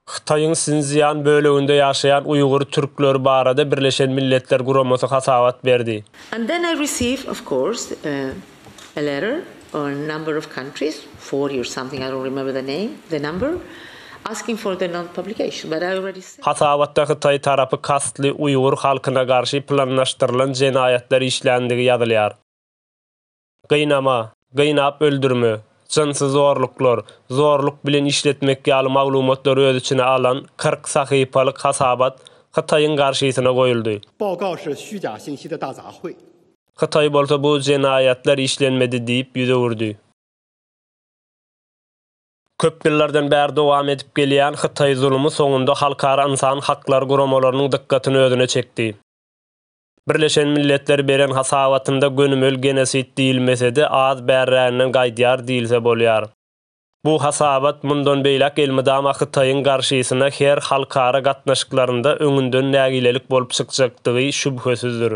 Xitayın Sinziyan bölüğünde yaşayan Uygur Türkleri barada Birleşen Milletler Guraması hasabat berdi. And then I received, of course, a letter or a number of countries, 40 or something, I don't remember the number, asking for the non-publication. But I already said... Hasabatda Xitay tarapy kastly Uygur halkyna garşy planlaşdyrylan jenayetler işlendigi ýazylyar. Gynama, gynap öldürme, jynsy zorluk bilen işletmekge aly maglumatlary öz içine alan 40 sahypalyk hasabat Xitaýyň garşysyna goýuldy. 报告是虚假信息的大杂烩。 Xitay bolsa bu jenayetler işlenmedi diýip ýüzegirdi. Köp ýyllardan bäri dowam edip gelýän Xitay zulmy soňunda halkara insan haklar guramalarynyň dikkatyny özüne çekdi. Birleşen Milletler beren hasabatynda gönümel genosit diýilmese-de az bärräninden gaýdýar diýilse bolýar. Bu hasabat mundan beýlek elmydama Xitaýyň garşysyna her halkara gatnaşyklarynda öňünden nägilelik bolup çykjakdygy şübhesizdir.